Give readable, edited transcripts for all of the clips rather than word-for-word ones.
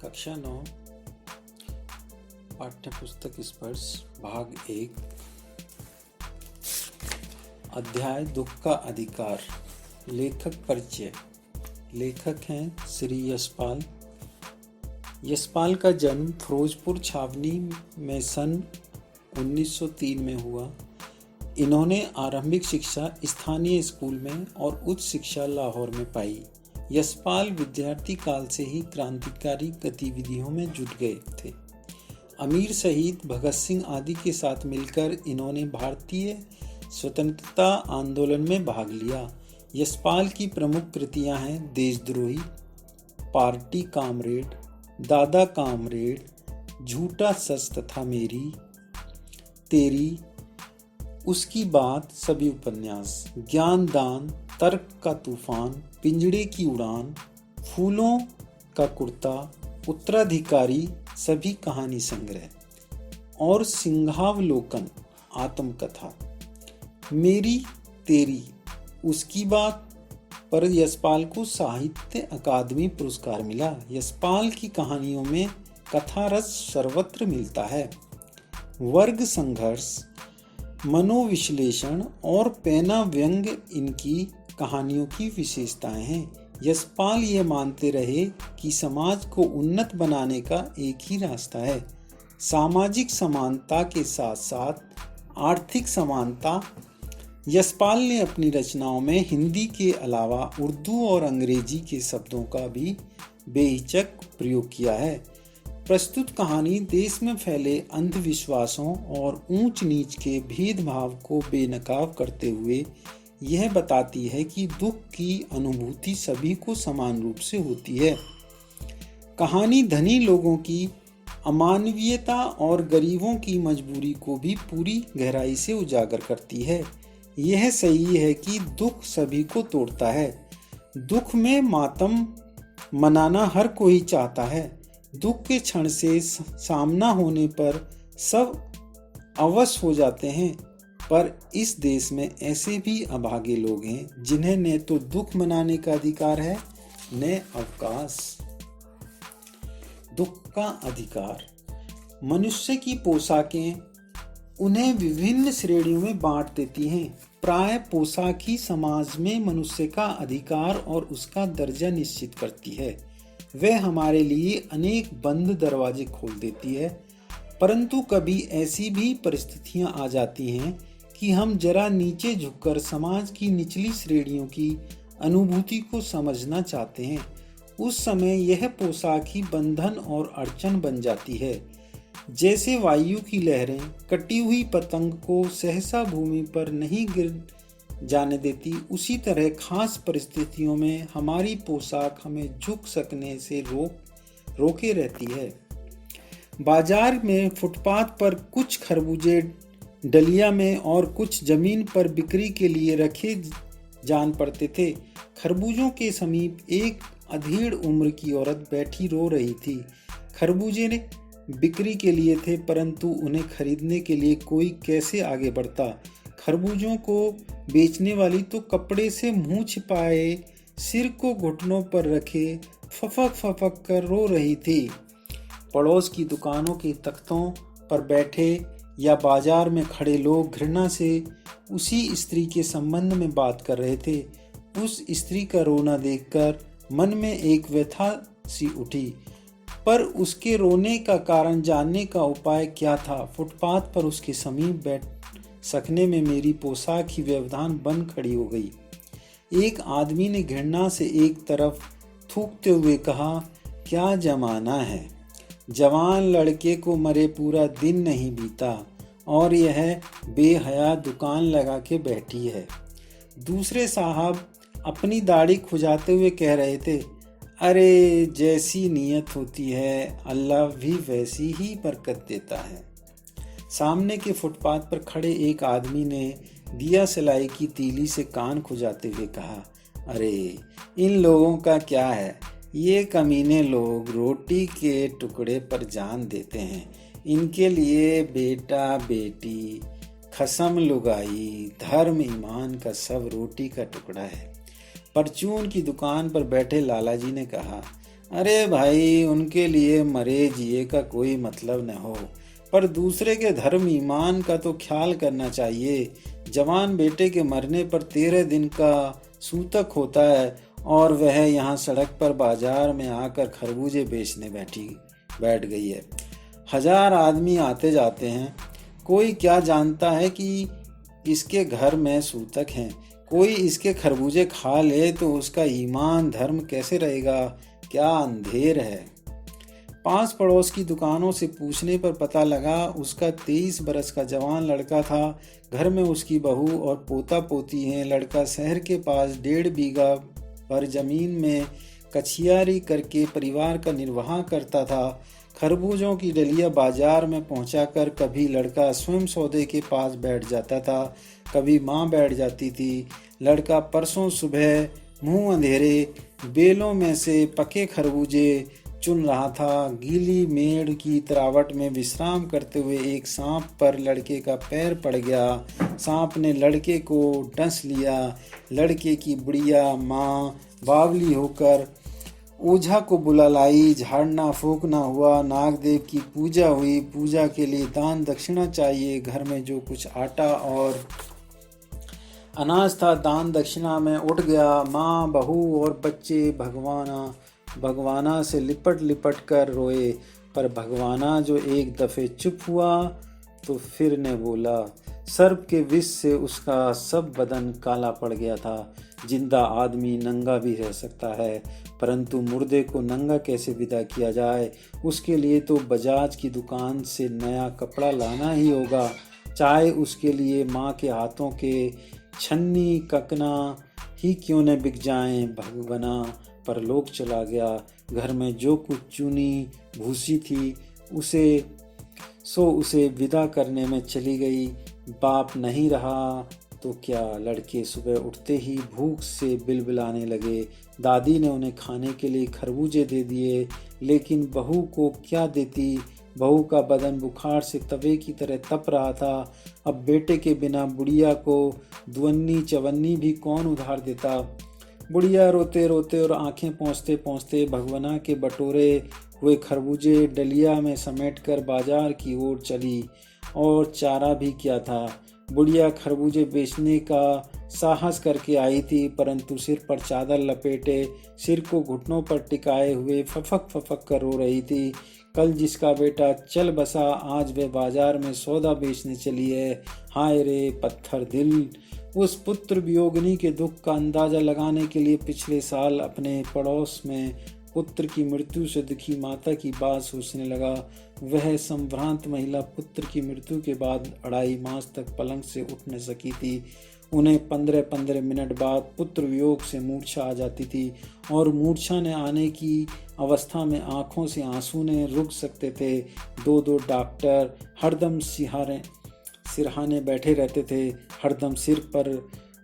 कक्षा 9 पाठ्य पुस्तक स्पर्श भाग 1 अध्याय दुख का अधिकार। लेखक परिचय। लेखक हैं श्री यशपाल। यशपाल का जन्म फिरोजपुर छावनी में सन 1903 में हुआ। इन्होंने आरंभिक शिक्षा स्थानीय स्कूल में और उच्च शिक्षा लाहौर में पाई। यशपाल विद्यार्थी काल से ही क्रांतिकारी गतिविधियों में जुट गए थे। अमीर शहीद भगत सिंह आदि के साथ मिलकर इन्होंने भारतीय स्वतंत्रता आंदोलन में भाग लिया। यशपाल की प्रमुख कृतियां हैं देशद्रोही, पार्टी कामरेड, दादा कामरेड, झूठा सच तथा मेरी, तेरी, उसकी बात, सभी उपन्यास, ज्ञान दान, तर्क का तूफान, पिंजड़े की उड़ान, फूलों का कुर्ता, उत्तराधिकारी, सभी कहानी संग्रह और सिंहावलोकन आत्मकथा। मेरी, तेरी, उसकी बात पर यशपाल को साहित्य अकादमी पुरस्कार मिला। यशपाल की कहानियों में कथा रस सर्वत्र मिलता है। वर्ग संघर्ष, मनोविश्लेषण और पैना व्यंग इनकी कहानियों की विशेषताएं हैं। यशपाल ये मानते रहे कि समाज को उन्नत बनाने का एक ही रास्ता है, सामाजिक समानता के साथ साथ आर्थिक समानता। यशपाल ने अपनी रचनाओं में हिंदी के अलावा उर्दू और अंग्रेजी के शब्दों का भी बेहिचक प्रयोग किया है। प्रस्तुत कहानी देश में फैले अंधविश्वासों और ऊंच नीच के भेदभाव को बेनकाब करते हुए यह बताती है कि दुख की अनुभूति सभी को समान रूप से होती है। कहानी धनी लोगों की अमानवीयता और गरीबों की मजबूरी को भी पूरी गहराई से उजागर करती है। यह सही है कि दुख सभी को तोड़ता है। दुख में मातम मनाना हर कोई चाहता है। दुख के क्षण से सामना होने पर सब अवश हो जाते हैं, पर इस देश में ऐसे भी अभागे लोग हैं जिन्हें न तो दुख मनाने का अधिकार है न अवकाश। दुख का अधिकार। मनुष्य की पोशाकें उन्हें विभिन्न श्रेणियों में बांट देती हैं। प्राय पोशाक ही समाज में मनुष्य का अधिकार और उसका दर्जा निश्चित करती है। वह हमारे लिए अनेक बंद दरवाजे खोल देती है, परंतु कभी ऐसी भी परिस्थितियां आ जाती हैं कि हम जरा नीचे झुककर समाज की निचली श्रेणियों की अनुभूति को समझना चाहते हैं। उस समय यह पोशाक ही बंधन और अड़चन बन जाती है। जैसे वायु की लहरें कटी हुई पतंग को सहसा भूमि पर नहीं गिर जाने देती, उसी तरह खास परिस्थितियों में हमारी पोशाक हमें झुक सकने से रोके रहती है। बाजार में फुटपाथ पर कुछ खरबूजे डलिया में और कुछ जमीन पर बिक्री के लिए रखे जान पड़ते थे। खरबूजों के समीप एक अधेड़ उम्र की औरत बैठी रो रही थी। खरबूजे ने बिक्री के लिए थे, परंतु उन्हें खरीदने के लिए कोई कैसे आगे बढ़ता। खरबूजों को बेचने वाली तो कपड़े से मुंह छिपाए, सिर को घुटनों पर रखे फफक फफक कर रो रही थी। पड़ोस की दुकानों के तख्तों पर बैठे या बाजार में खड़े लोग घृणा से उसी स्त्री के संबंध में बात कर रहे थे। उस स्त्री का रोना देखकर मन में एक व्यथा सी उठी, पर उसके रोने का कारण जानने का उपाय क्या था। फुटपाथ पर उसके समीप बैठ सकने में मेरी पोशाक ही व्यवधान बन खड़ी हो गई। एक आदमी ने घृणा से एक तरफ थूकते हुए कहा, क्या जमाना है, जवान लड़के को मरे पूरा दिन नहीं बीता और यह बेहया दुकान लगा के बैठी है। दूसरे साहब अपनी दाढ़ी खुजाते हुए कह रहे थे, अरे जैसी नीयत होती है अल्लाह भी वैसी ही बरकत देता है। सामने के फुटपाथ पर खड़े एक आदमी ने दिया सिलाई की तीली से कान खुजाते हुए कहा, अरे इन लोगों का क्या है, ये कमीने लोग रोटी के टुकड़े पर जान देते हैं। इनके लिए बेटा बेटी, खसम लुगाई, धर्म ईमान का सब रोटी का टुकड़ा है। परचून की दुकान पर बैठे लाला जी ने कहा, अरे भाई, उनके लिए मरे जिए का कोई मतलब न हो, पर दूसरे के धर्म ईमान का तो ख्याल करना चाहिए। जवान बेटे के मरने पर 13 दिन का सूतक होता है और वह यहाँ सड़क पर बाजार में आकर खरबूजे बेचने बैठ गई है। 1000 आदमी आते जाते हैं, कोई क्या जानता है कि इसके घर में सूतक हैं। कोई इसके खरबूजे खा ले तो उसका ईमान धर्म कैसे रहेगा? क्या अंधेर है। पास पड़ोस की दुकानों से पूछने पर पता लगा उसका 23 बरस का जवान लड़का था। घर में उसकी बहू और पोता पोती हैं। लड़का शहर के पास 1.5 बीघा पर जमीन में कछियारी करके परिवार का निर्वाह करता था। खरबूजों की डलिया बाजार में पहुंचाकर कभी लड़का स्वयं सौदे के पास बैठ जाता था, कभी माँ बैठ जाती थी। लड़का परसों सुबह मुंह अंधेरे बेलों में से पके खरबूजे चुन रहा था। गीली मेड़ की तरावट में विश्राम करते हुए एक सांप पर लड़के का पैर पड़ गया। सांप ने लड़के को डंस लिया। लड़के की बुढ़िया माँ बावली होकर ओझा को बुला लाई। झाड़ना फूकना हुआ, नागदेव की पूजा हुई। पूजा के लिए दान दक्षिणा चाहिए। घर में जो कुछ आटा और अनाज था दान दक्षिणा में उठ गया। माँ, बहू और बच्चे भगवाना से लिपट लिपट कर रोए, पर भगवाना जो एक दफे चुप हुआ तो फिर ने बोला। सर्प के विष से उसका सब बदन काला पड़ गया था। जिंदा आदमी नंगा भी रह सकता है, परंतु मुर्दे को नंगा कैसे विदा किया जाए? उसके लिए तो बजाज की दुकान से नया कपड़ा लाना ही होगा, चाहे उसके लिए माँ के हाथों के छन्नी ककना ही क्यों न बिक जाएं। भगवाना परलोक चला गया। घर में जो कुछ चूनी भूसी थी उसे विदा करने में चली गई। बाप नहीं रहा तो क्या, लड़के सुबह उठते ही भूख से बिलबिलाने लगे। दादी ने उन्हें खाने के लिए खरबूजे दे दिए, लेकिन बहू को क्या देती? बहू का बदन बुखार से तवे की तरह तप रहा था। अब बेटे के बिना बुढ़िया को दुवन्नी चवन्नी भी कौन उधार देता? बुढ़िया रोते रोते और आंखें पोंछते पोंछते भगवाना के बटोरे हुए खरबूजे डलिया में समेटकर बाजार की ओर चली। और चारा भी क्या था। बुढ़िया खरबूजे बेचने का साहस करके आई थी, परंतु सिर पर चादर लपेटे, सिर को घुटनों पर टिकाए हुए फफक फफक कर रो रही थी। कल जिसका बेटा चल बसा, आज वह बाजार में सौदा बेचने चली है। हाय रे पत्थर दिल। उस पुत्र वियोगिनी के दुख का अंदाजा लगाने के लिए पिछले साल अपने पड़ोस में पुत्र की मृत्यु से दुखी माता की बात सोचने लगा। वह संभ्रांत महिला पुत्र की मृत्यु के बाद 2.5 मास तक पलंग से उठ न सकी थी। उन्हें 15-15 मिनट बाद पुत्र वियोग से मूर्छा आ जाती थी, और मूर्छा ने आने की अवस्था में आंखों से आंसू ने रुक सकते थे। 2-2 डॉक्टर हरदम सिरहाने बैठे रहते थे। हरदम सिर पर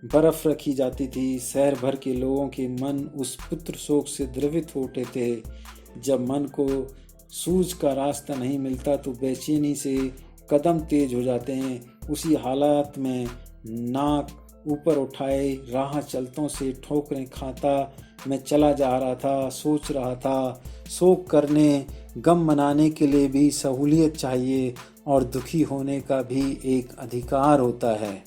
बर्फ रखी जाती थी। शहर भर के लोगों के मन उस पुत्र शोक से द्रवित होते थे। जब मन को सूझ का रास्ता नहीं मिलता तो बेचैनी से कदम तेज हो जाते हैं। उसी हालात में नाक ऊपर उठाए राह चलतों से ठोकरें खाता मैं चला जा रहा था। सोच रहा था, शोक करने गम मनाने के लिए भी सहूलियत चाहिए, और दुखी होने का भी एक अधिकार होता है।